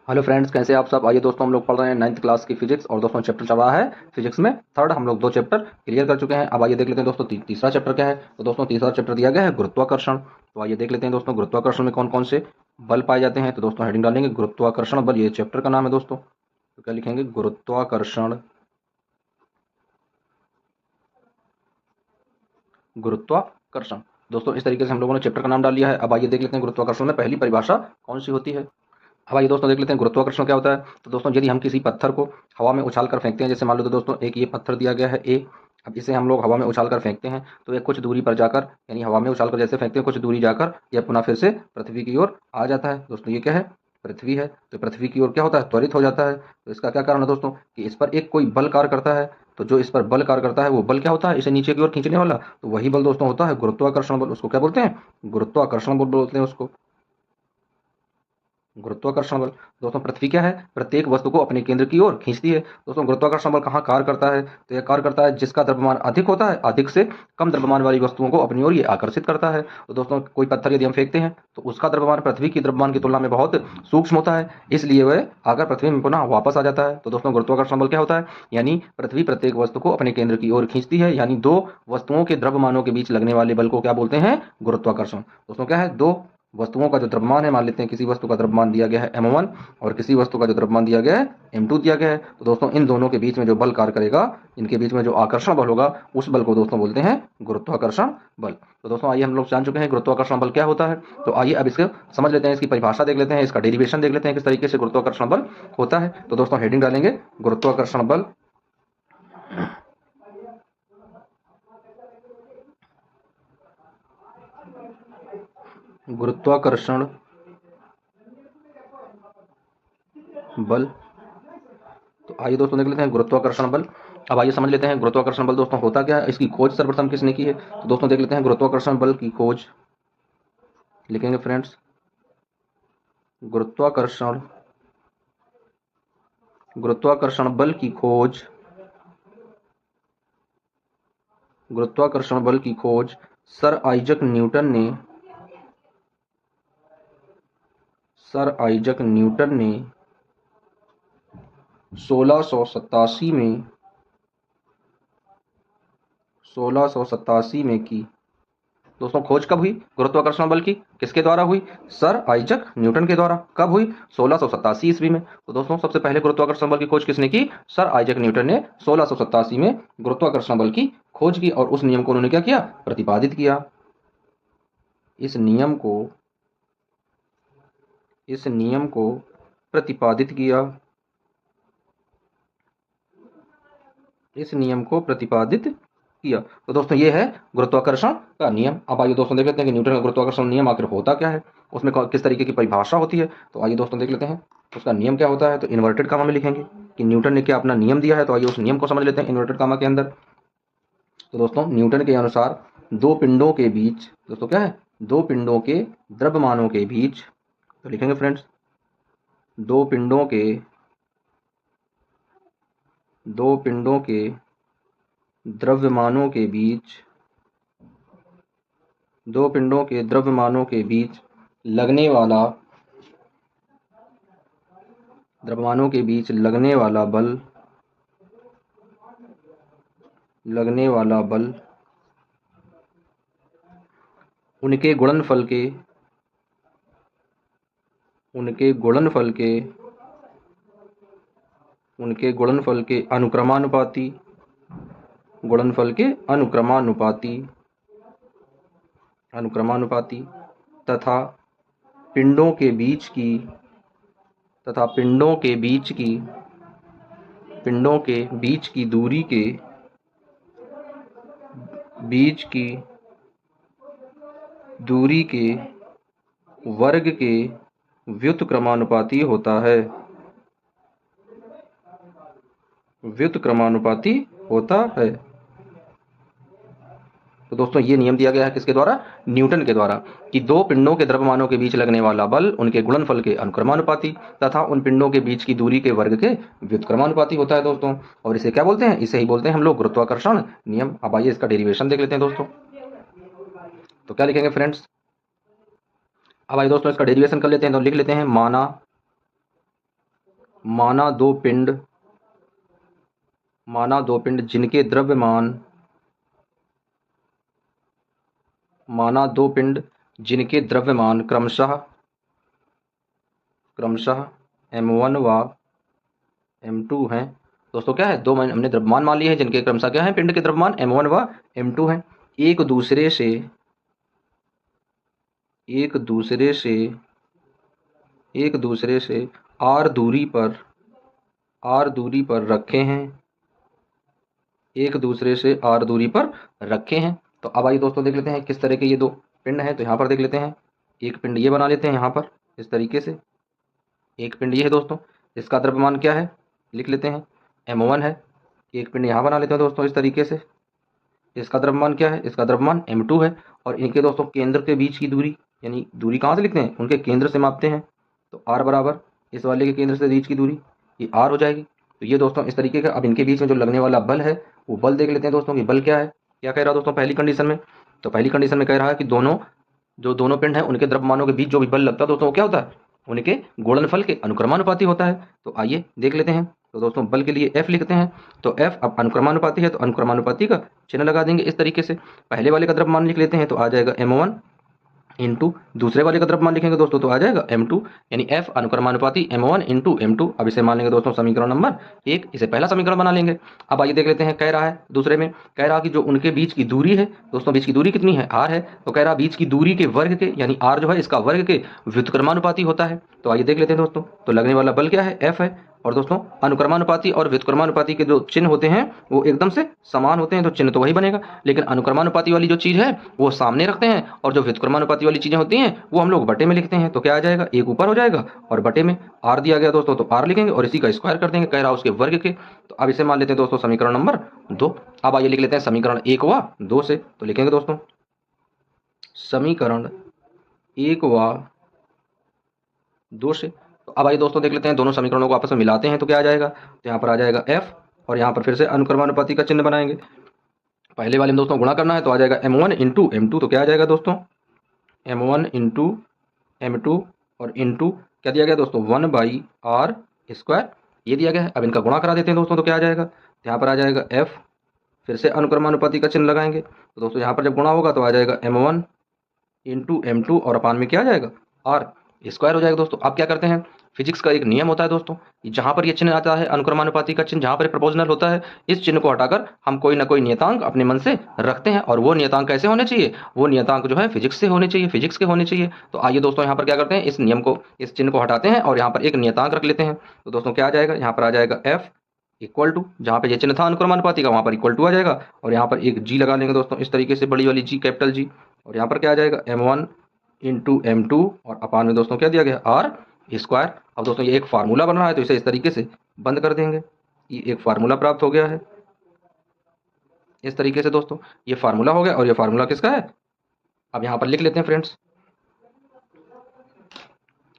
Hello friends, कैसे आप सब। आइए दोस्तों, हम लोग पढ़ रहे हैं 9th क्लास की फिजिक्स और दोस्तों चैप्टर चल रहा है फिजिक्स में थर्ड। हम लोग 2 चैप्टर क्लियर कर चुके हैं। अब आइए देख लेते हैं दोस्तों तीसरा चैप्टर क्या है। तो दोस्तों तीसरा चैप्टर दिया गया है गुरुत्वाकर्षण। तो आइए देख लेते हैं दोस्तों गुरुत्वाकर्षण में कौन कौन से बल पाए जाते हैं। तो दोस्तों हेडिंग डालेंगे गुरुत्वाकर्षण बल, ये चैप्टर का नाम है दोस्तों। तो क्या लिखेंगे, गुरुत्वाकर्षण गुरुत्वाकर्षण। दोस्तों इस तरीके से हम लोगों ने चैप्टर का नाम डाल लिया है। अब आइए देख लेते हैं गुरुत्वाकर्षण में पहली परिभाषा कौन सी होती है। अब आइए दोस्तों देख लेते हैं गुरुत्वाकर्षण क्या होता है। तो दोस्तों यदि हम किसी पत्थर को हवा में उछाल कर फेंकते हैं, जैसे मान लो तो दोस्तों एक ये पत्थर दिया गया है ए। अब इसे हम लोग हवा में उछाल कर फेंकते हैं तो ये कुछ दूरी पर जाकर, यानी हवा में उछाल कर जैसे फेंकते हैं कुछ दूरी जाकर यह पुनः फिर से पृथ्वी की ओर आ जाता है। दोस्तों ये क्या है, पृथ्वी है। तो पृथ्वी की ओर क्या होता है, त्वरित हो जाता है। तो इसका क्या कारण है दोस्तों, कि इस पर एक कोई बल कार्य करता है। तो जो इस पर बल कार्य करता है वो बल क्या होता है, इसे नीचे की ओर खींचने वाला। तो वही बल दोस्तों होता है गुरुत्वाकर्षण बल। उसको क्या बोलते हैं, गुरुत्वाकर्षण बल बोलते हैं उसको, गुरुत्वाकर्षण बल। दोस्तों पृथ्वी क्या है, प्रत्येक वस्तु को अपने केंद्र की ओर खींचती है। दोस्तों गुरुत्वाकर्षण बल कहाँ कार्य करता है, तो यह कार्य करता है जिसका द्रव्यमान अधिक होता है, अधिक से कम द्रव्यमान वाली वस्तुओं को अपनी ओर ये आकर्षित करता है। तो दोस्तों कोई पत्थर यदि हम फेंकते हैं तो उसका द्रव्यमान पृथ्वी की द्रव्यमान की तुलना में बहुत सूक्ष्म होता है, इसलिए वह आकर पृथ्वी में पुनः वापस आ जाता है। तो दोस्तों गुरुत्वाकर्षण बल क्या होता है, यानी पृथ्वी प्रत्येक वस्तु को अपने केंद्र की ओर खींचती है, यानी दो वस्तुओं के द्रव्यमानों के बीच लगने वाले बल को क्या बोलते हैं, गुरुत्वाकर्षण। दोस्तों क्या है, दो वस्तुओं का जो द्रव्यमान है, मान लेते हैं किसी वस्तु का द्रव्यमान दिया गया है m1 और किसी वस्तु का जो द्रव्यमान दिया गया है m2 दिया गया है। तो दोस्तों इन दोनों के बीच में जो बल कार्य करेगा, इनके बीच में जो आकर्षण बल होगा, उस बल को दोस्तों बोलते हैं गुरुत्वाकर्षण बल। तो दोस्तों आइए हम लोग जान चुके हैं गुरुत्वाकर्षण बल क्या होता है। तो आइए अब इसको समझ लेते हैं, इसकी परिभाषा देख लेते हैं, इसका डेरिवेशन देख लेते हैं किस तरीके से गुरुत्वाकर्षण बल होता है। तो दोस्तों हेडिंग डालेंगे गुरुत्वाकर्षण बल। गुरुत्वाकर्षण बल। तो आइए दोस्तों देख लेते हैं गुरुत्वाकर्षण बल। अब आइए समझ लेते हैं गुरुत्वाकर्षण बल दोस्तों होता क्या है, इसकी खोज सर्वप्रथम किसने की है। तो दोस्तों देख लेते हैं गुरुत्वाकर्षण बल की खोज, लिखेंगे फ्रेंड्स गुरुत्वाकर्षण गुरुत्वाकर्षण बल की खोज, गुरुत्वाकर्षण बल की खोज सर आइजक न्यूटन ने, सर आइजक न्यूटन ने 1687 में 1687 में की। दोस्तों खोज कब हुई गुरुत्वाकर्षण बल की, किसके द्वारा हुई, सर आइजक न्यूटन के द्वारा। कब हुई, 1687 ईस्वी में। तो दोस्तों सबसे पहले गुरुत्वाकर्षण बल की खोज किसने की, सर आइजक न्यूटन ने 1687 में गुरुत्वाकर्षण बल की खोज की, और उस नियम को उन्होंने क्या किया, प्रतिपादित किया। इस नियम को इस नियम को प्रतिपादित किया, इस नियम को प्रतिपादित किया। तो दोस्तों ये है गुरुत्वाकर्षण का नियम। अब आइए दोस्तों देख लेते हैं कि न्यूटन का गुरुत्वाकर्षण नियम आखिर होता क्या है, उसमें किस तरीके की परिभाषा होती है। तो आइए दोस्तों देख लेते हैं उसका नियम क्या होता है। तो इन्वर्टेड कामा में लिखेंगे कि न्यूटन ने क्या अपना नियम दिया है। तो आइए उस नियम को समझ लेते हैं इन्वर्टेड कामा के अंदर। तो दोस्तों न्यूटन के अनुसार दो पिंडों के बीच, दोस्तों क्या है, दो पिंडों के द्रव्यमानों के बीच, तो लिखेंगे फ्रेंड्स दो पिंडों के दो पिंडों के द्रव्यमानों के बीच, दो पिंडों के द्रव्यमानों के बीच लगने वाला, द्रव्यमानों के बीच लगने वाला बल, लगने वाला बल उनके गुणनफल के, उनके गुणनफल के उनके गुणनफल के अनुक्रमानुपाती, गुणनफल के अनुक्रमानुपाती अनुक्रमानुपाती तथा पिंडों के बीच की, तथा पिंडों के बीच की, पिंडों के बीच की दूरी के बीच की दूरी के वर्ग के व्युत्क्रमानुपाती होता है, व्युत्क्रमानुपाती होता है। तो दोस्तों ये नियम दिया गया है किसके द्वारा, न्यूटन के द्वारा, कि दो पिंडों के द्रव्यमानों के बीच लगने वाला बल उनके गुणनफल के अनुक्रमानुपाती तथा उन पिंडों के बीच की दूरी के वर्ग के व्युत्क्रमानुपाती होता है दोस्तों। और इसे क्या बोलते हैं, इसे ही बोलते हैं हम लोग गुरुत्वाकर्षण नियम। अब आइए इसका डेरिवेशन देख लेते हैं दोस्तों। तो क्या लिखेंगे फ्रेंड्स, अब आइए दोस्तों इसका डेरिवेशन कर लेते हैं। तो लिख लेते हैं, माना माना दो पिंड जिनके द्रव्यमान क्रमशः m1 व m2 हैं। दोस्तों क्या है, दो हमने द्रव्यमान मान लिए हैं जिनके क्रमशः क्या है, पिंड के द्रव्यमान m1 व m2 हैं। एक दूसरे से r दूरी पर रखे हैं। तो अब आइए दोस्तों देख लेते हैं किस तरह के ये दो पिंड हैं। तो यहाँ पर देख लेते हैं, एक पिंड ये बना लेते हैं यहाँ पर इस तरीके से, एक पिंड ये है दोस्तों, इसका द्रव्यमान क्या है लिख लेते हैं, m1 है। एक पिंड यहाँ बना लेते हैं दोस्तों इस तरीके से, इसका द्रव्यमान क्या है, इसका द्रव्यमान m2 है। और इनके दोस्तों केंद्र के बीच की दूरी, यानी दूरी कहाँ से लिखते हैं, उनके केंद्र से मापते हैं। तो r बराबर इस वाले के केंद्र से बीच की दूरी, ये r हो जाएगी। तो ये दोस्तों इस तरीके का। अब इनके बीच में जो लगने वाला बल है वो बल देख लेते हैं दोस्तों कि बल क्या है। क्या कह रहा है दोस्तों पहली कंडीशन में, तो पहली कंडीशन में कह रहा है कि दोनों पिंड हैं उनके द्रव्यमानों के बीच जो भी बल लगता है दोस्तों वो क्या होता है, उनके गुणनफल के अनुक्रमानुपाती होता है। तो आइए देख लेते हैं। तो दोस्तों बल के लिए F लिखते हैं, तो F अब अनुक्रमानुपाती है तो अनुक्रमानुपाती का चिन्ह लगा देंगे इस तरीके से। पहले वाले का द्रव्यमान लिख लेते हैं तो आ जाएगा m1 इंटू दूसरे वाले का द्रव्यमान लिखेंगे दोस्तों तो आ जाएगा m2, यानी F अनुक्रमानुपाती m1 इंटू m2। अब इसे मान लेंगे दोस्तों समीकरण नंबर 1, इसे पहला समीकरण बना लेंगे। अब आइए देख लेते हैं, कह रहा है दूसरे में, कह रहा कि जो उनके बीच की दूरी है दोस्तों, बीच की दूरी कितनी है, r है। तो कह रहा बीच की दूरी के वर्ग के, यानी r जो है इसका वर्ग के व्युत्क्रमानुपाती होता है। तो आइए देख लेते हैं दोस्तों, तो लगने वाला बल क्या है, F है। और दोस्तों अनुक्रमानुपाती और व्युत्क्रमानुपाती के जो चिन्ह होते हैं वो एकदम से समान होते हैं, तो चिन्ह तो वही बनेगा। लेकिन अनुक्रमानुपाती वाली जो चीज है वो सामने रखते हैं, और जो व्युत्क्रमानुपाती वाली चीजें होती हैं वो हम लोग बटे में लिखते हैं। तो क्या आ जाएगा, एक ऊपर हो जाएगा और बटे में r दिया गया दोस्तों, तो r लिखेंगे और इसी का स्क्वायर कर देंगे, कह रहा उसके वर्ग के। तो अब इसे मान लेते हैं दोस्तों समीकरण नंबर 2। अब आइए लिख लेते हैं समीकरण 1 व 2 से। तो लिखेंगे दोस्तों समीकरण 1 व 2 से। तो अब आइए दोस्तों देख लेते हैं, दोनों समीकरणों को आपस में मिलाते हैं तो क्या आ जाएगा, तो यहाँ पर आ जाएगा F, और यहाँ पर फिर से अनुक्रमानुपाती का चिन्ह बनाएंगे। पहले वाले में दोस्तों गुणा करना है तो आ जाएगा m1 इंटू m2। तो क्या आ जाएगा दोस्तों, m1 इंटू m2, और इंटू क्या दिया गया दोस्तों, 1/r स्क्वायर, ये दिया गया है। अब इनका गुणा करा देते हैं दोस्तों, तो क्या आ जाएगा, तो यहाँ पर आ जाएगा F, फिर से अनुक्रमानुपाती का चिन्ह लगाएंगे। तो दोस्तों यहाँ पर जब गुणा होगा तो आ जाएगा m1 इंटू m2, और अपान में क्या आ जाएगा, r स्क्वायर हो जाएगा। दोस्तों आप क्या करते हैं, फिजिक्स का एक नियम होता है दोस्तों, जहां पर ये चिन्ह आता है अनुक्रमानुपाती का चिन्ह, जहां पर प्रोपोर्शनल होता है, इस चिन्ह को हटाकर हम कोई ना कोई नियतांक अपने मन से रखते हैं। और वो नियतांक कैसे होने चाहिए, वो नियतांक जो है फिजिक्स से होने चाहिए, फिजिक्स के होने चाहिए। तो आइए दोस्तों यहाँ पर क्या करते हैं, इस नियम को, इस चिन्ह को हटाते हैं और यहाँ पर एक नियतांक रख लेते हैं। तो दोस्तों क्या आ जाएगा, यहाँ पर आ जाएगा F इक्वल टू, जहाँ पे ये चिन्ह था अनुक्रमानुपाती का वहाँ पर इक्वल टू आ जाएगा, और यहाँ पर एक G लगा लेंगे दोस्तों इस तरीके से, बड़ी वाली G, कैपिटल G। और यहाँ पर क्या आ जाएगा, m1 इंटू m2, और अपान में दोस्तों क्या दिया गया, r स्क्वायर। अब दोस्तों ये एक फार्मूला बन रहा है तो इसे इस तरीके से बंद कर देंगे, ये एक फार्मूला प्राप्त हो गया है इस तरीके से। दोस्तों ये फार्मूला हो गया, और ये फार्मूला किसका है, अब यहाँ पर लिख लेते हैं फ्रेंड्स।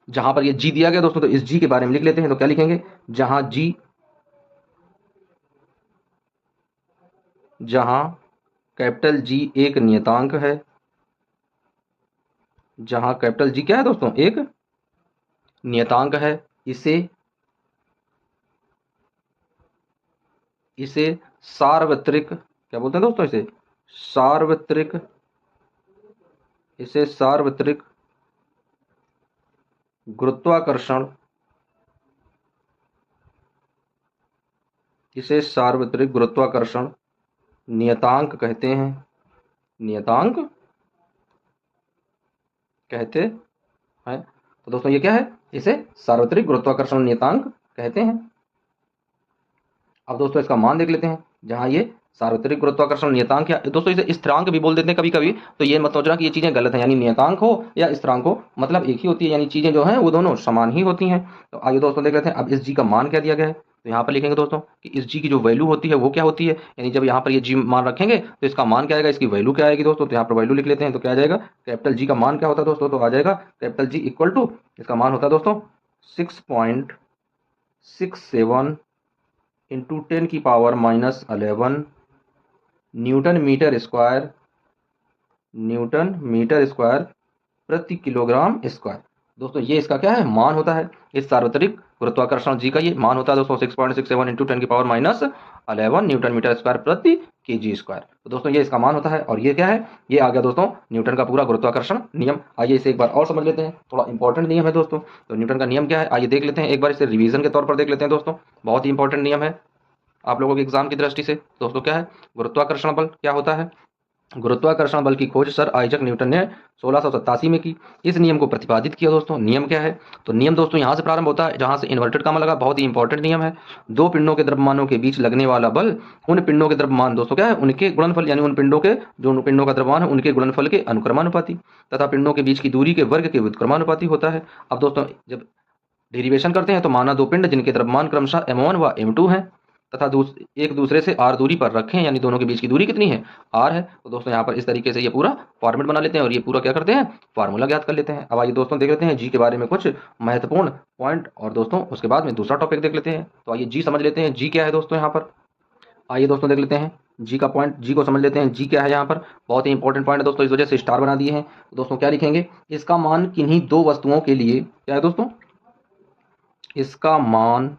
जहां पर ये G दिया गया दोस्तों, तो इस G के बारे में लिख लेते हैं। तो क्या लिखेंगे, जहां कैपिटल G एक नियतांक है, जहां कैपिटल G क्या है दोस्तों, एक नियतांक है, इसे सार्वत्रिक, क्या बोलते हैं दोस्तों, इसे सार्वत्रिक गुरुत्वाकर्षण, नियतांक कहते हैं, तो दोस्तों ये क्या है, इसे सार्वत्रिक गुरुत्वाकर्षण नियतांक कहते हैं। अब दोस्तों इसका मान देख लेते हैं, जहां ये सार्वत्रिक गुरुत्वाकर्षण नियतांक, या दोस्तों इसे स्थिरांक भी बोल देते हैं कभी कभी, तो ये मत सोचना कि ये चीजें गलत हैं, यानी नियतांक हो या स्थिरांक हो मतलब एक ही होती है, यानी चीजें जो हैं वो दोनों समान ही होती हैं। तो आइए दोस्तों देख लेते हैं, अब इस G का मान क्या दिया गया है। तो यहाँ पर लिखेंगे दोस्तों कि इस G की जो वैल्यू होती है वो क्या होती है, यानी जब यहाँ पर ये G मान रखेंगे तो इसका मान क्या आएगा, इसकी वैल्यू क्या आएगी दोस्तों। तो यहाँ पर वैल्यू लिख लेते हैं, तो क्या आ जाएगा, कैपिटल G का मान क्या होता है दोस्तों, तो आ जाएगा कैपिटल G इक्वल टू, इसका मान होता है दोस्तों 6.67 इंटू 10⁻⁻11 न्यूटन मीटर स्क्वायर प्रति किलोग्राम स्क्वायर। दोस्तों ये इसका क्या है, मान होता है। इस सार्वत्रिक गुरुत्वाकर्षण जी का ये मान होता है दोस्तों 6.67 इंटू 10⁻11 न्यूटन मीटर स्क्वायर प्रति केजी स्क्वायर। तो दोस्तों ये इसका मान होता है, और ये क्या है, ये आ गया दोस्तों न्यूटन का पूरा गुरुत्वाकर्षण नियम। आइए इसे एक बार और समझ लेते हैं, थोड़ा इंपॉर्टेंट नियम है दोस्तों। तो न्यूटन का नियम क्या है, आइए देख लेते हैं एक बार, इसे रिवीजन के तौर पर देख लेते हैं दोस्तों। बहुत ही इंपॉर्टेंट नियम है आप लोगों के एग्जाम की दृष्टि से। दोस्तों क्या है, गुरुत्वाकर्षण बल क्या होता है। गुरुत्वाकर्षण बल की खोज सर आइजक न्यूटन ने 1687 में की। इस नियम को प्रतिपादित किया दोस्तों। नियम क्या है, तो नियम दोस्तों यहाँ से प्रारंभ होता है जहाँ से इन्वर्टेड कॉमा लगा। बहुत ही इंपॉर्टेंट नियम है। दो पिंडों के द्रव्यमानों के बीच लगने वाला बल उन पिंडों के द्रव्यमान दोस्तों क्या है, उनके गुणनफल, यानी उन पिंडों के, जो पिंडों का द्रव्यमान है उनके गुणनफल के अनुक्रमानुपाती तथा पिंडों के बीच की दूरी के वर्ग के व्युत्क्रमानुपाती होता है। अब दोस्तों जब डेरिवेशन करते हैं तो माना दो पिंड जिनके द्रव्यमान क्रमशः m1 व m2 हैं तथा एक दूसरे से r दूरी पर रखें, यानी दोनों के बीच की दूरी कितनी है, r है। तो दोस्तों यहाँ पर इस तरीके से ये पूरा फॉर्मेट बना लेते हैं और ये पूरा क्या करते हैं, फार्मूला ज्ञात कर लेते हैं। अब आइए दोस्तों देख लेते हैं जी के बारे में कुछ महत्वपूर्ण पॉइंट, और दोस्तों उसके बाद में दूसरा टॉपिक देख लेते हैं। तो आइए जी समझ लेते हैं, जी क्या है दोस्तों यहाँ पर। आइए दोस्तों देख लेते हैं जी का पॉइंट, जी को समझ लेते हैं। जी क्या है यहाँ पर, बहुत ही इंपॉर्टेंट पॉइंट है दोस्तों, इस वजह से स्टार बना दिए हैं। तो दोस्तों क्या लिखेंगे, इसका मान किन्हीं दो वस्तुओं के लिए, क्या है दोस्तों, इसका मान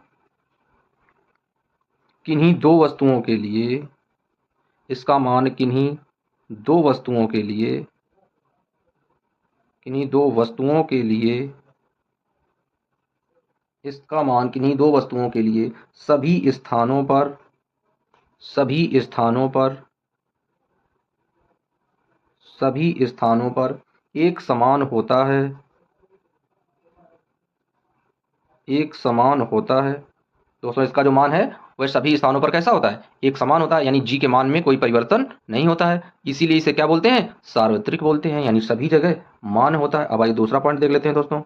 किन्हीं दो वस्तुओं के लिए, इसका मान किन्हीं दो वस्तुओं के लिए, किन्हीं दो वस्तुओं के लिए, इसका मान किन्हीं दो वस्तुओं के लिए सभी स्थानों पर, सभी स्थानों पर, सभी स्थानों पर एक समान होता है, एक समान होता है। दोस्तों इसका जो मान है वह सभी स्थानों पर कैसा होता है, एक समान होता है, यानी जी के मान में कोई परिवर्तन नहीं होता है। इसीलिए इसे क्या बोलते हैं, सार्वत्रिक बोलते हैं, यानी सभी जगह मान होता है। अब आइए दूसरा पॉइंट देख लेते हैं दोस्तों।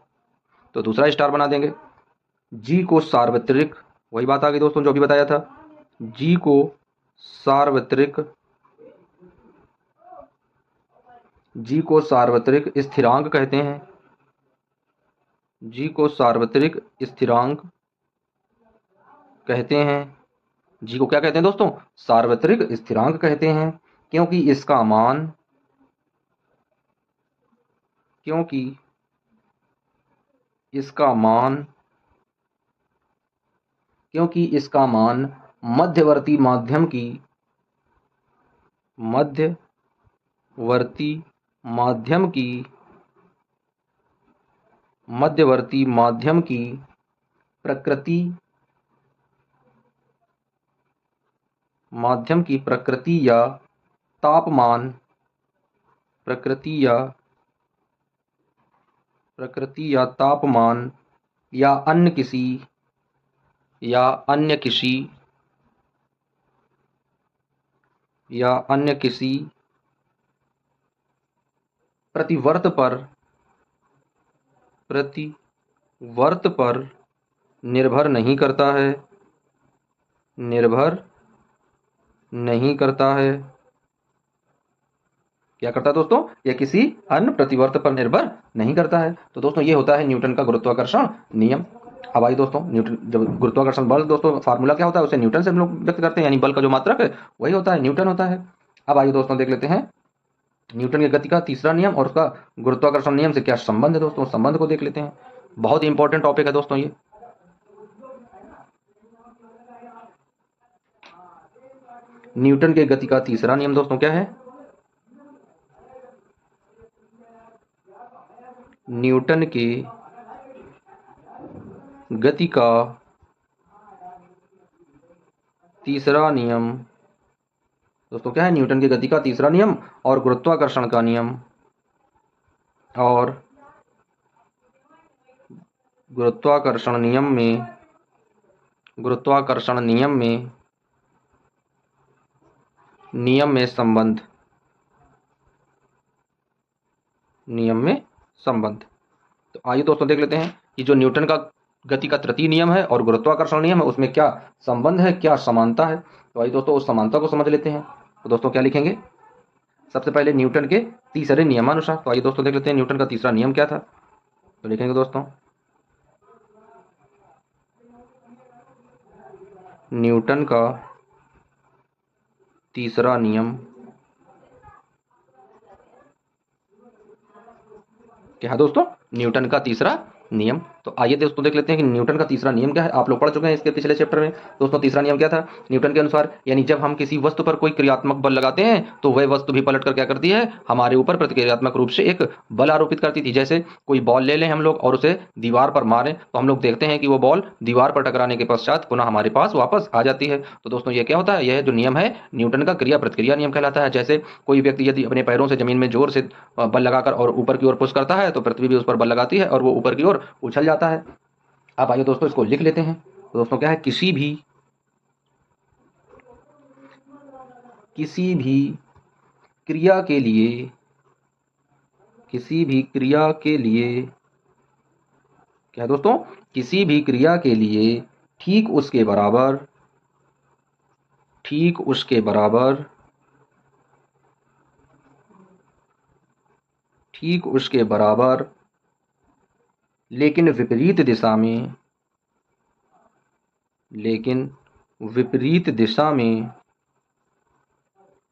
तो दूसरा स्टार बना देंगे, जी को सार्वत्रिक, वही बात आ गई दोस्तों जो अभी बताया था, जी को सार्वत्रिक, जी को सार्वत्रिक स्थिरांक कहते हैं। जी को सार्वत्रिक स्थिरांक कहते हैं। जी को क्या कहते हैं दोस्तों, सार्वत्रिक स्थिरांक कहते हैं, क्योंकि इसका मान, क्योंकि इसका मान, क्योंकि इसका मान मध्यवर्ती माध्यम की, मध्यवर्ती माध्यम की, मध्यवर्ती माध्यम की प्रकृति, माध्यम की प्रकृति या तापमान, प्रकृति या, प्रकृति या तापमान या अन्य किसी, या अन्य किसी, या अन्य किसी प्रतिवर्त पर, प्रतिवर्त पर निर्भर नहीं करता है, निर्भर नहीं करता है। क्या करता है दोस्तों, यह किसी अन्य प्रतिवर्त पर निर्भर नहीं करता है। तो दोस्तों ये होता है न्यूटन का गुरुत्वाकर्षण नियम। अब आइए दोस्तों, न्यूटन जब गुरुत्वाकर्षण बल दोस्तों फार्मूला क्या होता है, उसे न्यूटन से हम लोग व्यक्त करते हैं, यानी बल का जो मात्रक है वही होता है, न्यूटन होता है। अब आइए दोस्तों देख लेते हैं न्यूटन की गति का तीसरा नियम और उसका गुरुत्वाकर्षण नियम से क्या संबंध है दोस्तों, संबंध को देख लेते हैं। बहुत ही इंपॉर्टेंट टॉपिक है दोस्तों ये। न्यूटन के गति का तीसरा नियम दोस्तों क्या है, न्यूटन के गति का तीसरा नियम दोस्तों क्या है, न्यूटन की गति का तीसरा नियम और गुरुत्वाकर्षण का नियम, और गुरुत्वाकर्षण नियम में, गुरुत्वाकर्षण नियम में, नियम में संबंध, नियम में संबंध। तो आइए दोस्तों देख लेते हैं कि जो न्यूटन का गति का तृतीय नियम है और गुरुत्वाकर्षण नियम है उसमें क्या संबंध है, क्या समानता है। तो आइए दोस्तों उस समानता को समझ लेते हैं। तो दोस्तों क्या लिखेंगे, सबसे पहले न्यूटन के तीसरे नियमानुसार। तो आइए दोस्तों देख लेते हैं न्यूटन का तीसरा नियम क्या था। तो लिखेंगे दोस्तों, न्यूटन का तीसरा नियम क्या है दोस्तों, न्यूटन का तीसरा नियम। तो आइए दोस्तों देख लेते हैं कि न्यूटन का तीसरा नियम क्या है। आप लोग पढ़ चुके हैं इसके पिछले चैप्टर में। दोस्तों तीसरा नियम क्या था न्यूटन के अनुसार, यानी जब हम किसी वस्तु पर कोई क्रियात्मक बल लगाते हैं तो वह वस्तु भी पलट कर क्या करती है, हमारे ऊपर प्रतिक्रियात्मक रूप से एक बल आरोपित करती थी। जैसे कोई बॉल ले लें हम लोग और उसे दीवार पर मारें तो हम लोग देखते हैं कि वो बॉल दीवार पर टकराने के पश्चात पुनः हमारे पास वापस आ जाती है। तो दोस्तों ये क्या होता है, यह जो नियम है न्यूटन का क्रिया प्रतिक्रिया नियम कहलाता है। जैसे कोई व्यक्ति यदि अपने पैरों से जमीन में जोर से बल लगाकर और ऊपर की ओर पुश करता है तो पृथ्वी भी उस पर बल लगाती है और वो ऊपर की ओर उछल जाता है। अब आइए दोस्तों इसको लिख लेते हैं। तो दोस्तों क्या है, किसी भी क्रिया के लिए किसी भी क्रिया के लिए क्या है दोस्तों, किसी भी क्रिया के लिए ठीक उसके बराबर ठीक उसके बराबर ठीक उसके बराबर लेकिन विपरीत दिशा में लेकिन विपरीत दिशा में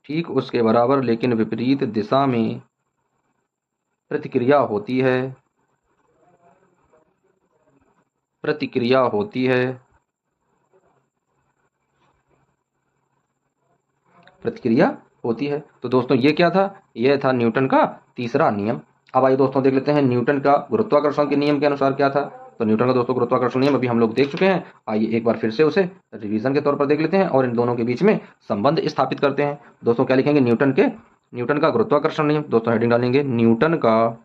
ठीक उसके बराबर लेकिन विपरीत दिशा में प्रतिक्रिया होती है प्रतिक्रिया होती है प्रतिक्रिया होती है। तो दोस्तों ये क्या था, यह था न्यूटन का तीसरा नियम। अब आइए दोस्तों देख लेते हैं न्यूटन का गुरुत्वाकर्षण के नियम के अनुसार क्या था। तो न्यूटन का दोस्तों गुरुत्वाकर्षण नियम अभी हम लोग देख चुके हैं। आइए एक बार फिर से उसे रिवीजन के तौर पर देख लेते हैं और इन दोनों के बीच में संबंध स्थापित करते हैं। दोस्तों क्या लिखेंगे, न्यूटन का गुरुत्वाकर्षण नियम। दोस्तों हेडिंग डालेंगे न्यूटन का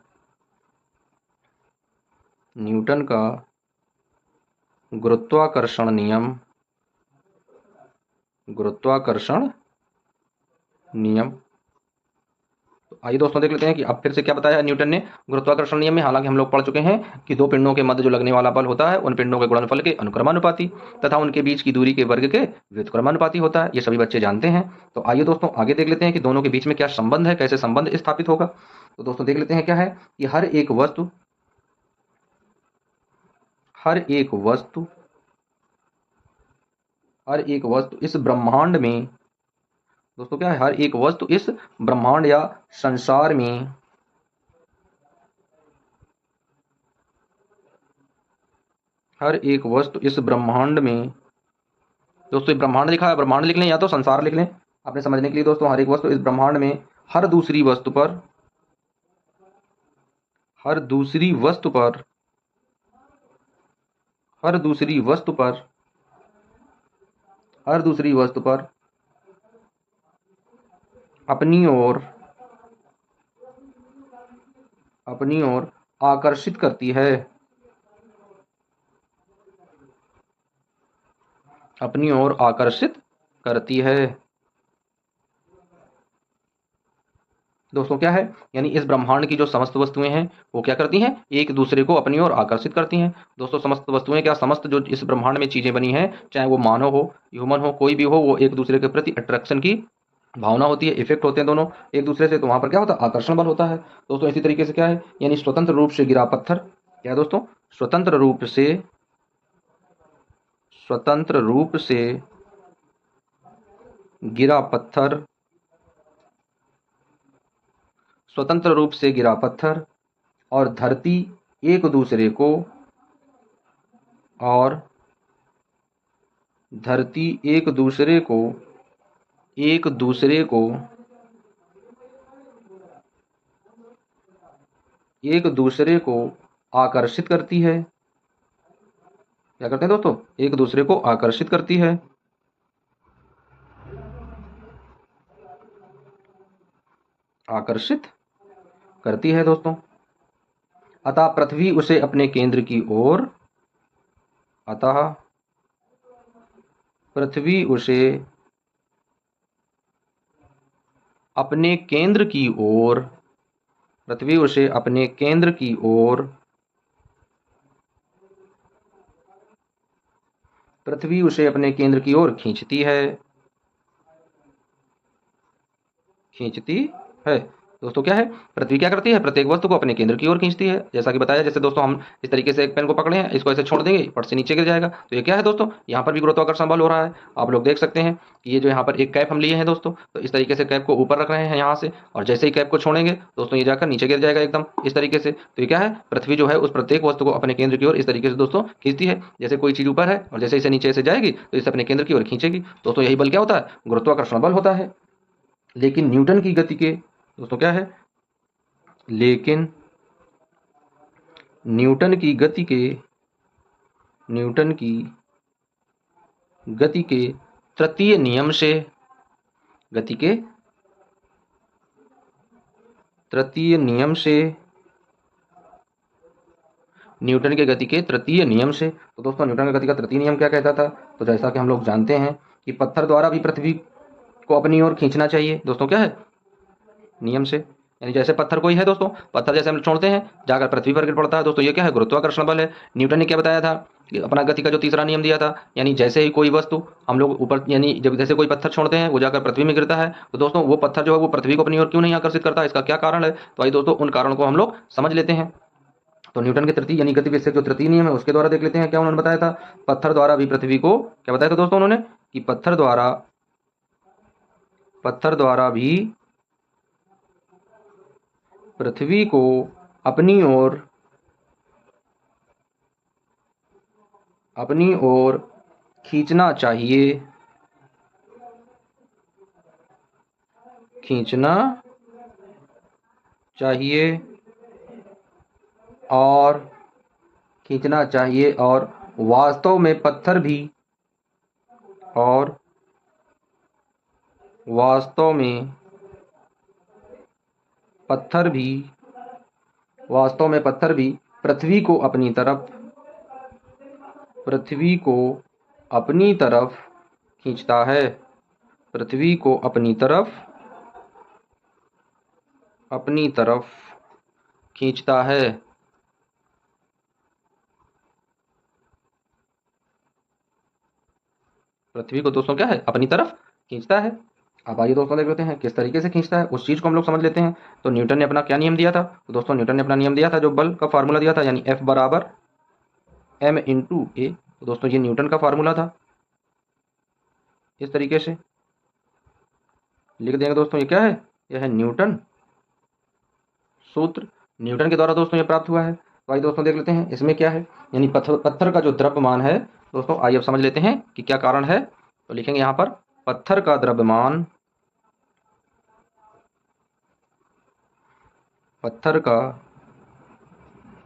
गुरुत्वाकर्षण नियम। तो आइए दोस्तों देख लेते हैं कि अब फिर से क्या बताया है न्यूटन ने गुरुत्वाकर्षण नियम में। हालांकि हम लोग पढ़ चुके हैं कि दो पिंडों के मध्य जो लगने वाला बल होता है उन पिंडों के गुणनफल के अनुक्रमानुपाती तथा उनके बीच की दूरी के वर्ग के व्युत्क्रमानुपाती होता है। ये सभी बच्चे जानते हैं। तो आइए दोस्तों आगे देख लेते हैं कि दोनों के बीच में क्या संबंध है, कैसे संबंध स्थापित होगा। तो दोस्तों देख लेते हैं क्या है कि हर एक वस्तु इस ब्रह्मांड में, दोस्तों क्या है, हर एक वस्तु इस ब्रह्मांड या संसार में हर एक वस्तु इस ब्रह्मांड में, दोस्तों ये ब्रह्मांड लिखा है, ब्रह्मांड लिख लें या तो संसार लिख लें अपने समझने के लिए। दोस्तों हर एक वस्तु इस ब्रह्मांड में हर दूसरी वस्तु पर हर दूसरी वस्तु पर हर दूसरी वस्तु पर हर दूसरी वस्तु पर अपनी ओर आकर्षित करती है अपनी ओर आकर्षित करती है। दोस्तों क्या है, यानी इस ब्रह्मांड की जो समस्त वस्तुएं हैं वो क्या करती हैं, एक दूसरे को अपनी ओर आकर्षित करती हैं। दोस्तों समस्त वस्तुएं क्या, समस्त जो इस ब्रह्मांड में चीजें बनी हैं, चाहे वो मानव हो, ह्यूमन हो, कोई भी हो, वो एक दूसरे के प्रति अट्रैक्शन की भावना होती है, इफेक्ट होते हैं दोनों एक दूसरे से। तो वहां पर क्या होता है, आकर्षण बल होता है। दोस्तों इसी तरीके से क्या है, यानी स्वतंत्र रूप से गिरा पत्थर, क्या है दोस्तों, स्वतंत्र रूप से गिरा पत्थर स्वतंत्र रूप से गिरा पत्थर और धरती एक दूसरे को और धरती एक दूसरे को एक दूसरे को एक दूसरे को आकर्षित करती है। क्या करते हैं दोस्तों, एक दूसरे को आकर्षित करती है। आकर्षित करती है दोस्तों। अतः पृथ्वी उसे अपने केंद्र की ओर अतः पृथ्वी उसे अपने केंद्र की ओर पृथ्वी उसे अपने केंद्र की ओर पृथ्वी उसे अपने केंद्र की ओर खींचती है। दोस्तों क्या है, पृथ्वी क्या करती है, प्रत्येक वस्तु को अपने केंद्र की ओर खींचती है। जैसा कि बताया, जैसे दोस्तों हम इस तरीके से एक पेन को पकड़े हैं, इसको ऐसे छोड़ देंगे, फट से नीचे गिर जाएगा। तो ये क्या है दोस्तों, यहाँ पर भी गुरुत्वाकर्षण बल हो रहा है। आप लोग देख सकते हैं कि ये जो यहाँ पर एक कैप हम लिए हैं दोस्तों, तो इस तरीके से कैप को ऊपर रख रहे हैं यहाँ से, और जैसे ही कैप को छोड़ेंगे दोस्तों, ये जाकर नीचे गिर जाएगा एकदम इस तरीके से। तो ये क्या है, पृथ्वी जो है उस प्रत्येक वस्तु को अपने केंद्र की ओर इस तरीके से दोस्तों खींचती है। जैसे कोई चीज ऊपर है और जैसे इसे नीचे से जाएगी तो इसे अपने केंद्र की ओर खींचेगी। दोस्तों यही बल क्या होता है, गुरुत्वाकर्षण बल होता है। लेकिन न्यूटन की गति के दोस्तों क्या है, लेकिन न्यूटन की गति के न्यूटन की गति के तृतीय नियम से गति के तृतीय नियम से न्यूटन के गति के तृतीय नियम से। तो दोस्तों न्यूटन की गति का तृतीय नियम क्या कहता था, तो जैसा कि हम लोग जानते हैं कि पत्थर द्वारा भी पृथ्वी को अपनी ओर खींचना चाहिए। दोस्तों क्या है, नियम से, यानी जैसे पत्थर कोई है दोस्तों, पत्थर जैसे हम छोड़ते हैं जाकर पृथ्वी पर गिर पड़ता है। दोस्तों ये क्या है, गुरुत्वाकर्षण बल है। न्यूटन ने क्या बताया था कि अपना गति का जो तीसरा नियम दिया था, यानी जैसे ही कोई वस्तु हम लोग ऊपर, यानी जब जैसे कोई पत्थर छोड़ते हैं वो जाकर पृथ्वी में गिरता है, तो दोस्तों वो पत्थर जो है वो पृथ्वी को अपनी ओर क्यों नहीं आकर्षित करता, इसका क्या कारण है। तो आइए दोस्तों उन कारणों को हम लोग समझ लेते हैं। तो न्यूटन के तृतीय यानी गति विषयक जो तृतीय नियम है उसके द्वारा देख लेते हैं क्या उन्होंने बताया था। पत्थर द्वारा भी पृथ्वी को क्या बताया था दोस्तों उन्होंने, कि पत्थर द्वारा भी पृथ्वी को अपनी ओर खींचना चाहिए, खींचना चाहिए और खींचना चाहिए और वास्तव में पत्थर भी और वास्तव में पत्थर भी वास्तव में पत्थर भी पृथ्वी को अपनी तरफ खींचता है, पृथ्वी को अपनी तरफ खींचता है। पृथ्वी को दोस्तों क्या है, अपनी तरफ खींचता है। अब आइए दोस्तों देख लेते हैं किस तरीके से खींचता है, उस चीज को हम लोग समझ लेते हैं। तो न्यूटन ने अपना क्या नियम दिया था, तो दोस्तों न्यूटन ने अपना नियम दिया था, जो बल का फार्मूला दिया था, यानी F बराबर m इंटू ए। तो दोस्तों ये न्यूटन का फार्मूला था, इस तरीके से लिख देंगे दोस्तों। ये क्या है, यह है न्यूटन सूत्र, न्यूटन के द्वारा दोस्तों ये प्राप्त हुआ है। तो आइए दोस्तों देख लेते हैं इसमें क्या है, यानी पत्थर का जो द्रव्यमान है दोस्तों, आइए अब समझ लेते हैं कि क्या कारण है। तो लिखेंगे यहाँ पर पत्थर का द्रव्यमान, पत्थर का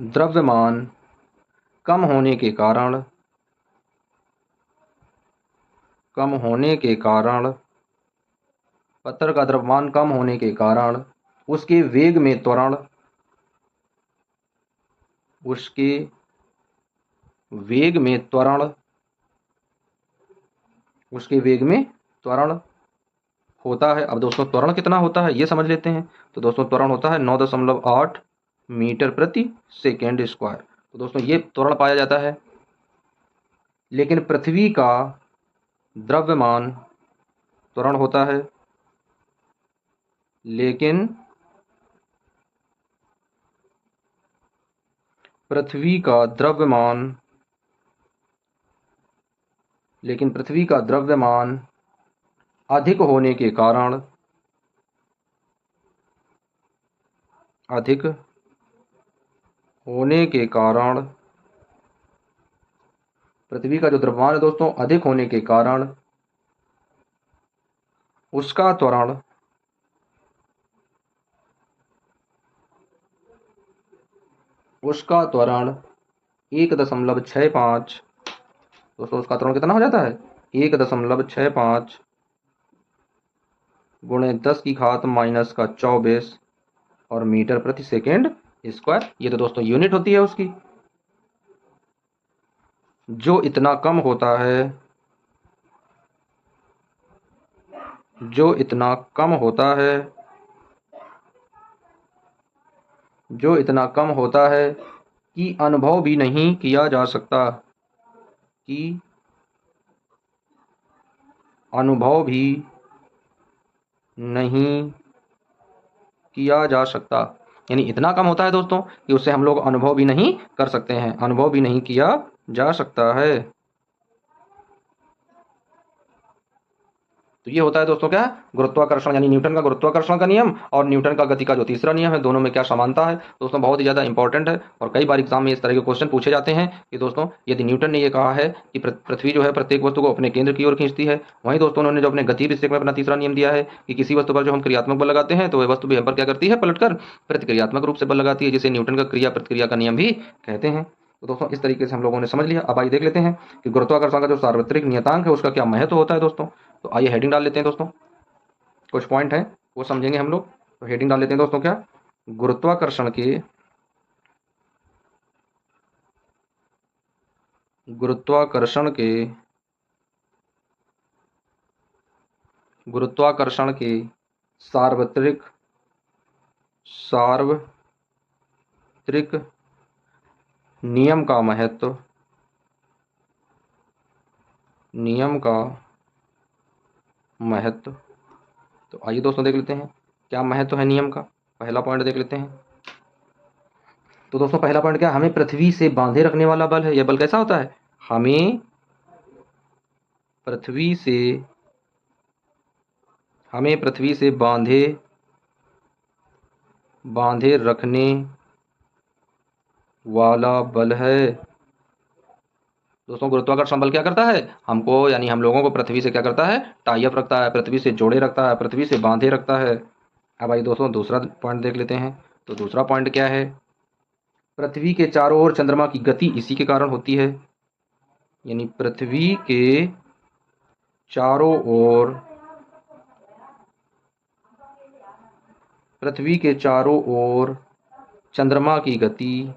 द्रव्यमान कम होने के कारण पत्थर का द्रव्यमान कम होने के कारण उसके वेग में त्वरण होता है। अब दोस्तों त्वरण कितना होता है ये समझ लेते हैं। तो दोस्तों त्वरण होता है 9.8 मीटर प्रति सेकेंड स्क्वायर। तो दोस्तों ये त्वरण पाया जाता है। लेकिन पृथ्वी का द्रव्यमान त्वरण होता है, लेकिन पृथ्वी का द्रव्यमान अधिक होने के कारण पृथ्वी का जो द्रव्यमान है दोस्तों अधिक होने के कारण उसका त्वरण 1.65, दोस्तों उसका त्वरण कितना हो जाता है, 1.65 गुणे 10⁻⁻24 और मीटर प्रति सेकेंड स्क्वायर। ये तो दोस्तों यूनिट होती है उसकी। जो इतना कम होता है जो इतना कम होता है कि अनुभव भी नहीं किया जा सकता, कि अनुभव भी नहीं किया जा सकता, यानी इतना कम होता है दोस्तों कि उससे हम लोग अनुभव भी नहीं कर सकते हैं, अनुभव भी नहीं किया जा सकता है। तो ये होता है दोस्तों क्या, गुरुत्वाकर्षण, यानी न्यूटन का गुरुत्वाकर्षण का नियम और न्यूटन का गति का जो तीसरा नियम है, दोनों में क्या समानता है दोस्तों, बहुत ही ज़्यादा इंपॉर्टेंट है। और कई बार एग्जाम में इस तरह के क्वेश्चन पूछे जाते हैं कि दोस्तों यदि न्यूटन ने ये कहा है कि पृथ्वी जो है प्रत्येक वस्तु को अपने केंद्र की ओर खींचती है, वहीं दोस्तों उन्होंने जो अपने गति विषय में अपना तीसरा नियम दिया है कि किसी वस्तु पर जो हम क्रियात्मक बल लगाते हैं तो वह वस्तु भी हम पर क्या करती है, पलटकर प्रतिक्रियात्मक रूप से बल लगाती है, जिसे न्यूटन का क्रिया प्रतिक्रिया का नियम भी कहते हैं। तो दोस्तों इस तरीके से हम लोगों ने समझ लिया। अब आइए देख लेते हैं कि गुरुत्वाकर्षण का जो सार्वत्रिक नियतांक है उसका क्या महत्व होता है दोस्तों। तो आइए हेडिंग डाल लेते हैं दोस्तों, कुछ पॉइंट है वो समझेंगे हम लोग। तो हेडिंग डाल लेते हैं दोस्तों, क्या गुरुत्वाकर्षण के गुरुत्वाकर्षण के गुरुत्वाकर्षण के सार्वत्रिक सार्वत्रिक नियम का महत्व, नियम का महत्व। तो आइए दोस्तों देख लेते हैं क्या महत्व है नियम का। पहला पॉइंट देख लेते हैं। तो दोस्तों पहला पॉइंट क्या, हमें पृथ्वी से बांधे रखने वाला बल है। यह बल कैसा होता है, हमें पृथ्वी से बांधे रखने वाला बल है। दोस्तों गुरुत्वाकर्षण बल क्या करता है, हमको यानी हम लोगों को पृथ्वी से क्या करता है, टाई अप रखता है, पृथ्वी से जोड़े रखता है, पृथ्वी से बांधे रखता है। अब आइए दोस्तों दूसरा पॉइंट देख लेते हैं। तो दूसरा पॉइंट क्या है, पृथ्वी के चारों ओर चंद्रमा की गति इसी के कारण होती है, यानी पृथ्वी के चारों ओर चंद्रमा की गति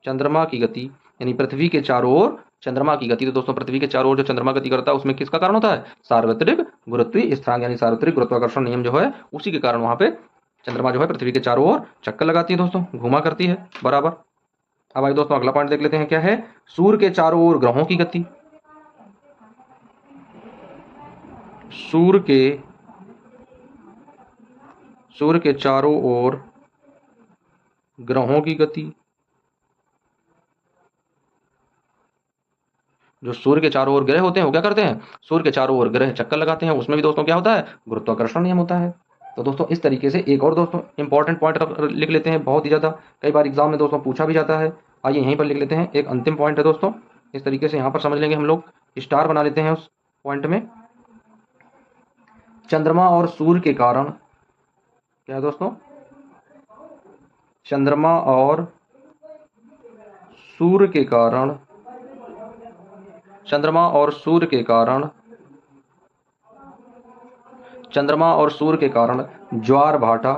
यानी पृथ्वी के चारों ओर चंद्रमा की गति। तो दोस्तों पृथ्वी के चारों ओर जो चंद्रमा गति करता है उसमें किसका कारण होता है, सार्वत्रिक गुरुत्वीय स्थिरांक, यानी सार्वत्रिक गुरुत्वाकर्षण नियम जो है उसी के कारण वहां पे चंद्रमा जो है पृथ्वी के चारों ओर चक्कर लगाती है दोस्तों, घुमा करती है बराबर। अब आइए दोस्तों अगला पॉइंट देख लेते हैं, क्या है, सूर्य के चारों ओर ग्रहों की गति। सूर्य के चारों ओर ग्रहों की गति, जो सूर्य के चारों ओर ग्रह होते हैं वो क्या करते हैं, सूर्य के चारों ओर ग्रह चक्कर लगाते हैं, उसमें भी दोस्तों क्या होता है, गुरुत्वाकर्षण नियम होता है। तो दोस्तों इस तरीके से एक और दोस्तों इंपॉर्टेंट पॉइंट लिख लेते हैं, बहुत ही ज़्यादा कई बार एग्जाम में दोस्तों पूछा भी जाता है। आइए यहीं पर लिख लेते हैं, एक अंतिम पॉइंट है दोस्तों, इस तरीके से यहाँ पर समझ लेंगे हम लोग, स्टार बना लेते हैं उस पॉइंट में। चंद्रमा और सूर्य के कारण क्या है दोस्तों, चंद्रमा और सूर्य के कारण चंद्रमा और सूर्य के कारण ज्वार भाटा।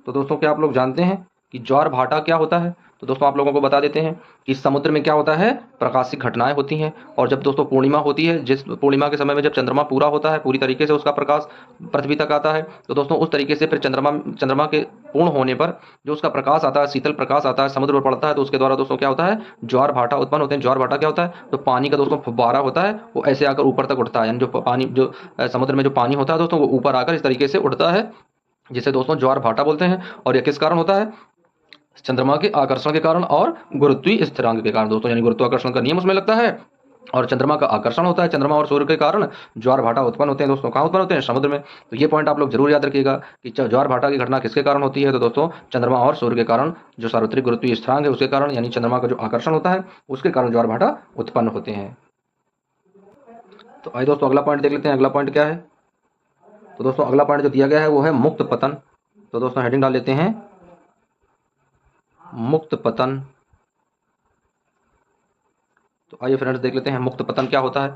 तो दोस्तों क्या आप लोग जानते हैं कि ज्वार भाटा क्या होता है। तो दोस्तों आप लोगों को बता देते हैं कि समुद्र में क्या होता है, प्रकाशिक घटनाएं होती हैं, और जब दोस्तों पूर्णिमा होती है, जिस पूर्णिमा के समय में जब चंद्रमा पूरा होता है, पूरी तरीके से उसका प्रकाश पृथ्वी तक आता है, तो दोस्तों उस तरीके से फिर चंद्रमा के पूर्ण होने पर जो उसका प्रकाश आता है, शीतल प्रकाश आता है, समुद्र पर पड़ता है, तो उसके द्वारा दोस्तों क्या होता है, ज्वार भाटा उत्पन्न होते हैं। ज्वार भाटा क्या होता है, तो पानी का दोस्तों फुब्बारा होता है, वो ऐसे आकर ऊपर तक उठता है, यानी जो समुद्र में जो पानी होता है दोस्तों वो ऊपर आकर इस तरीके से उठता है, जिसे दोस्तों ज्वार भाटा बोलते हैं। और यह किस कारण होता है, चंद्रमा के आकर्षण के कारण और गुरुत्वीय स्थिरांक के कारण दोस्तों, यानी गुरुत्वाकर्षण का नियम उसमें लगता है और चंद्रमा का आकर्षण होता है। चंद्रमा और सूर्य के कारण ज्वार भाटा उत्पन्न होते हैं दोस्तों, कहाँ उत्पन्न होते हैं, समुद्र में। तो ये पॉइंट आप लोग जरूर याद रखिएगा कि ज्वार भाटा की घटना किसके कारण होती है, तो दोस्तों चंद्रमा और सूर्य के कारण, जो सार्वत्रिक गुरुत्वीय स्थिरांक है उसके कारण, यानी चंद्रमा का जो आकर्षण होता है उसके कारण ज्वार भाटा उत्पन्न होते हैं। तो आइए दोस्तों अगला पॉइंट देख लेते हैं, अगला पॉइंट क्या है। तो दोस्तों अगला पॉइंट जो दिया गया है वो है मुक्त पतन। तो दोस्तों हेडिंग डाल लेते हैं, मुक्त पतन। तो आइए फ्रेंड्स देख लेते हैं मुक्त पतन क्या होता है।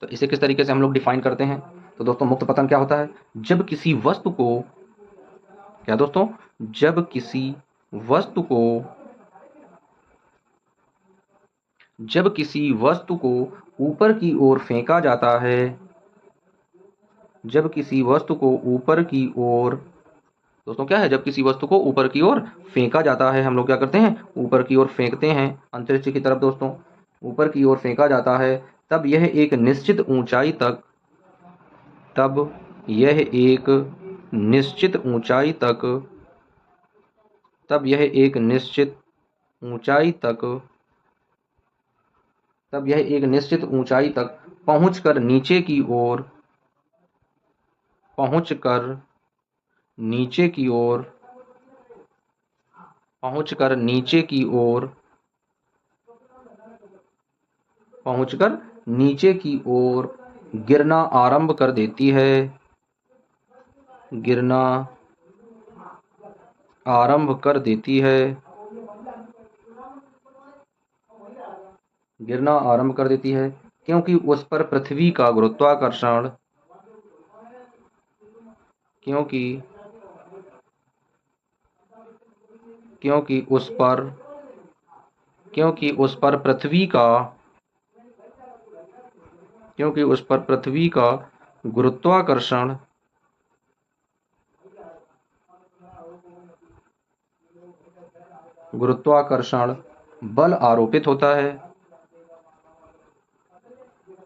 तो इसे किस तरीके से हम लोग डिफाइन करते हैं। तो दोस्तों मुक्त पतन क्या होता है, जब किसी वस्तु को, क्या दोस्तों, जब किसी वस्तु को ऊपर की ओर फेंका जाता है, जब किसी वस्तु को ऊपर की ओर, दोस्तों क्या है, जब किसी वस्तु को ऊपर की ओर फेंका जाता है, हम लोग क्या करते हैं, ऊपर की ओर फेंकते हैं अंतरिक्ष की तरफ दोस्तों, ऊपर की ओर फेंका जाता है, तब यह एक निश्चित ऊंचाई तक तब यह एक निश्चित ऊंचाई तक तब यह एक निश्चित ऊंचाई तक तब यह एक निश्चित ऊंचाई तक पहुंचकर नीचे की ओर पहुंचकर नीचे की ओर पहुंचकर नीचे की ओर पहुंचकर नीचे की ओर गिरना आरंभ कर देती है गिरना आरंभ कर देती है गिरना आरंभ कर देती है क्योंकि उस पर पृथ्वी का गुरुत्वाकर्षण क्योंकि क्योंकि उस पर क्योंकि उस पर पृथ्वी का क्योंकि उस पर पृथ्वी का गुरुत्वाकर्षण गुरुत्वाकर्षण बल आरोपित होता है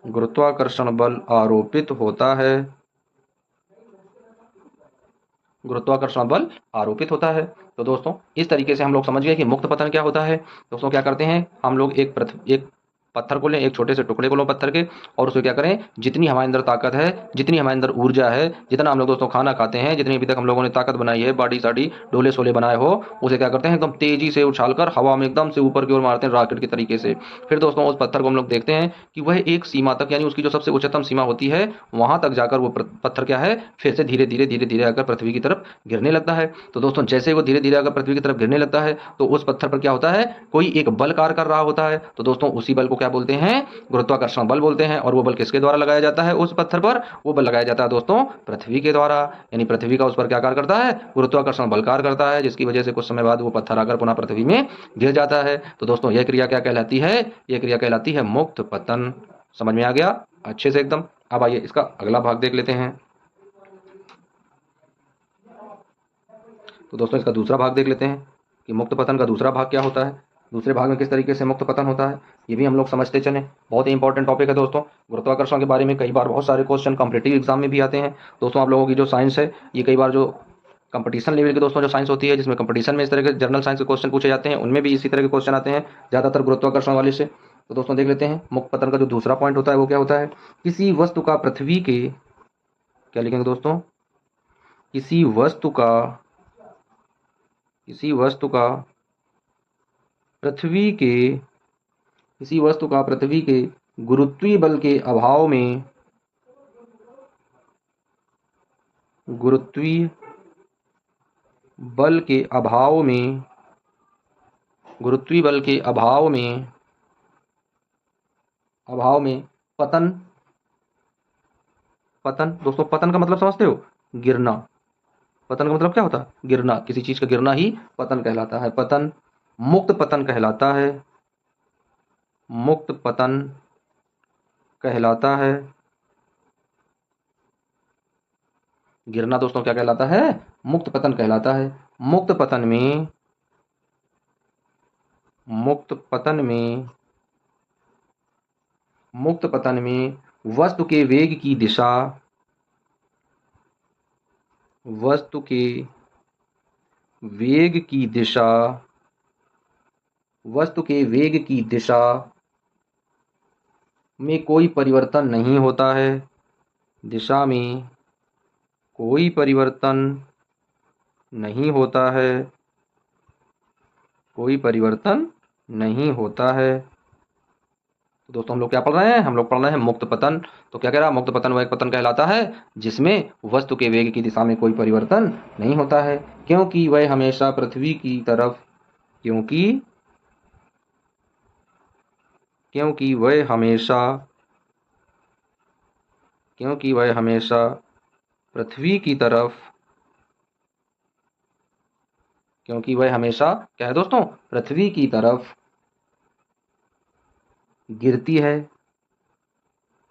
गुरुत्वाकर्षण बल आरोपित होता है गुरुत्वाकर्षण बल आरोपित होता है। तो दोस्तों इस तरीके से हम लोग समझ गए कि मुक्त पतन क्या होता है। दोस्तों क्या करते हैं हम लोग एक पत्थर को लें, एक छोटे से टुकड़े को लो पत्थर के, और उसे क्या करें, जितनी हमारे अंदर ताकत है, जितनी हमारे अंदर ऊर्जा है, जितना हम लोग दोस्तों खाना खाते हैं, जितनी अभी तक हम लोगों ने ताकत बनाई है, बॉडी साड़ी डोले सोले बनाए हो, उसे क्या करते हैं एकदम तेजी से उछालकर हवा में एकदम से ऊपर की ओर मारते हैं रॉकेट के तरीके से। फिर दोस्तों उस पत्थर को हम लोग देखते हैं कि वह एक सीमा तक, यानी उसकी जो सबसे उच्चतम सीमा होती है, वहां तक जाकर वो पत्थर क्या है, फिर से धीरे धीरे आकर पृथ्वी की तरफ गिरने लगता है। तो दोस्तों जैसे वो धीरे धीरे आकर पृथ्वी की तरफ गिरने लगता है, तो उस पत्थर पर क्या होता है, कोई एक बल कार्य कर रहा होता है। तो दोस्तों उसी बल को क्या बोलते हैं, गुरुत्वाकर्षण बल बोलते हैं। और वो बल किसके द्वारा लगाया जाता है उस पत्थर पर, वो बल लगाया जाता है दोस्तों पृथ्वी के द्वारा। यानी पृथ्वी का उस पर क्या कार्य करता है, गुरुत्वाकर्षण बल कार्य करता है, जिसकी वजह से कुछ समय बाद वो पत्थर आकर पुनः पृथ्वी में गिर जाता है। तो दोस्तों यह क्रिया क्या कहलाती है, यह क्रिया कहलाती है मुक्त पतन। समझ में आ गया अच्छे से एकदम। अब आइए इसका अगला भाग देख लेते हैं। तो दोस्तों इसका दूसरा भाग देख लेते हैं कि मुक्त पतन का दूसरा भाग क्या होता है, दूसरे भाग में किस तरीके से मुक्त पतन होता है, ये भी हम लोग समझते चलें। बहुत ही इंपॉर्टेंट टॉपिक है दोस्तों। गुरुत्वाकर्षण के बारे में कई बार बहुत सारे क्वेश्चन कॉम्पिटिटिव एग्जाम में भी आते हैं। दोस्तों आप लोगों की जो साइंस है, ये कई बार जो कंपटीशन लेवल के दोस्तों जो साइंस होती है, जिसमें कंपटीशन में इस तरह के जनरल साइंस के क्वेश्चन पूछे जाते हैं, उनमें भी इसी तरह के क्वेश्चन आते हैं, ज़्यादातर गुरुत्वाकर्षण वाले से। तो दोस्तों देख लेते हैं मुक्त पतन का जो दूसरा पॉइंट होता है वो क्या होता है, किसी वस्तु का पृथ्वी के, क्या लिखेंगे दोस्तों, किसी वस्तु का किसी वस्तु का पृथ्वी के किसी वस्तु का पृथ्वी के गुरुत्वीय बल के अभाव में गुरुत्वीय बल के अभाव में गुरुत्वीय बल के अभाव में पतन पतन दोस्तों पतन का मतलब समझते हो, गिरना। पतन का मतलब क्या होता है, गिरना। किसी चीज का गिरना ही पतन कहलाता है। पतन मुक्त पतन कहलाता है, मुक्त पतन कहलाता है। गिरना दोस्तों क्या कहलाता है, मुक्त पतन कहलाता है। मुक्त पतन में मुक्त पतन में मुक्त पतन में वस्तु के वेग की दिशा वस्तु के वेग की दिशा वस्तु के वेग की दिशा में कोई परिवर्तन नहीं होता है। दिशा में कोई परिवर्तन नहीं होता है, कोई परिवर्तन नहीं होता है। तो दोस्तों हम लोग क्या पढ़ रहे हैं, हम लोग पढ़ रहे हैं मुक्त पतन। तो क्या कह रहा है, मुक्त पतन वह एक पतन कहलाता है जिसमें वस्तु के वेग की दिशा में कोई परिवर्तन नहीं होता है, क्योंकि वह हमेशा पृथ्वी की तरफ क्योंकि क्योंकि वह हमेशा क्योंकि वह हमेशा पृथ्वी की तरफ क्योंकि वह हमेशा क्या है दोस्तों, पृथ्वी की तरफ गिरती है।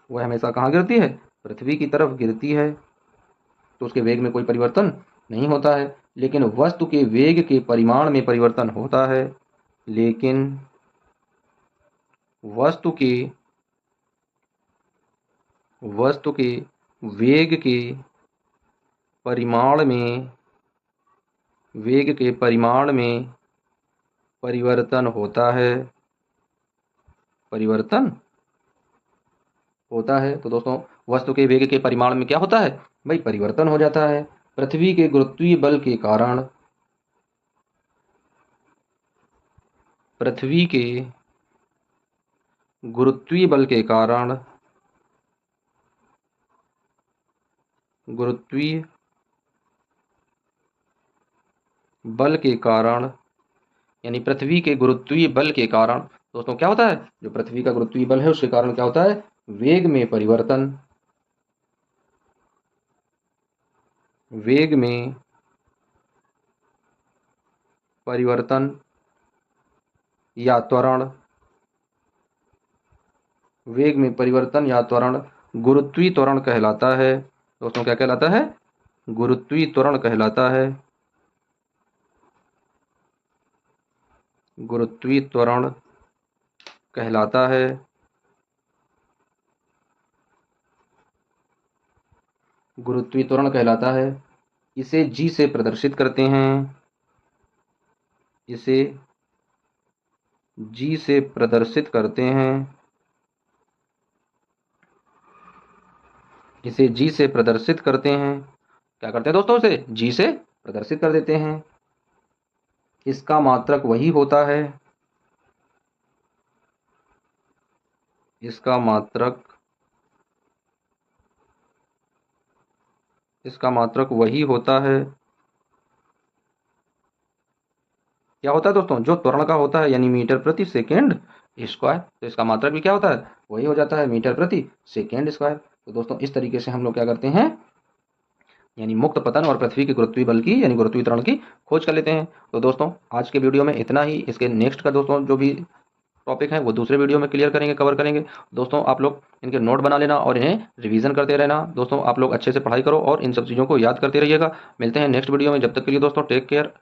वह हमेशा कहाँ गिरती है, पृथ्वी की तरफ गिरती है। तो उसके वेग में कोई परिवर्तन नहीं होता है, लेकिन वस्तु के वेग के परिमाण में परिवर्तन होता है। लेकिन वस्तु के वेग के परिमाण में परिवर्तन होता है। तो दोस्तों वस्तु के वेग के परिमाण में क्या होता है भाई, परिवर्तन हो जाता है। पृथ्वी के गुरुत्वीय बल के कारण यानी पृथ्वी के गुरुत्वीय बल के कारण दोस्तों क्या होता है, जो पृथ्वी का गुरुत्वीय बल है उसके कारण क्या होता है, वेग में परिवर्तन या त्वरण गुरुत्वीय त्वरण कहलाता है। दोस्तों क्या कहलाता है, गुरुत्वीय त्वरण कहलाता है। गुरुत्वीय त्वरण कहलाता है। इसे जी से प्रदर्शित करते हैं। क्या करते हैं दोस्तों, इसे जी से प्रदर्शित कर देते हैं। इसका मात्रक वही होता है। इसका मात्रक वही होता है। क्या होता है दोस्तों, जो त्वरण का होता है यानी मीटर प्रति सेकेंड स्क्वायर, तो इसका मात्रक भी क्या होता है, वही हो जाता है, मीटर प्रति सेकेंड स्क्वायर। तो दोस्तों इस तरीके से हम लोग क्या करते हैं, यानी मुक्त पतन और पृथ्वी के गुरुत्वीय बल की यानी गुरुत्वीय त्वरण की खोज कर लेते हैं। तो दोस्तों आज के वीडियो में इतना ही। इसके नेक्स्ट का दोस्तों जो भी टॉपिक है वो दूसरे वीडियो में कवर करेंगे। दोस्तों आप लोग इनके नोट बना लेना और इन्हें रिवीजन करते रहना। दोस्तों आप लोग अच्छे से पढ़ाई करो और इन सब चीज़ों को याद करते रहिएगा। मिलते हैं नेक्स्ट वीडियो में, जब तक के लिए दोस्तों टेक केयर।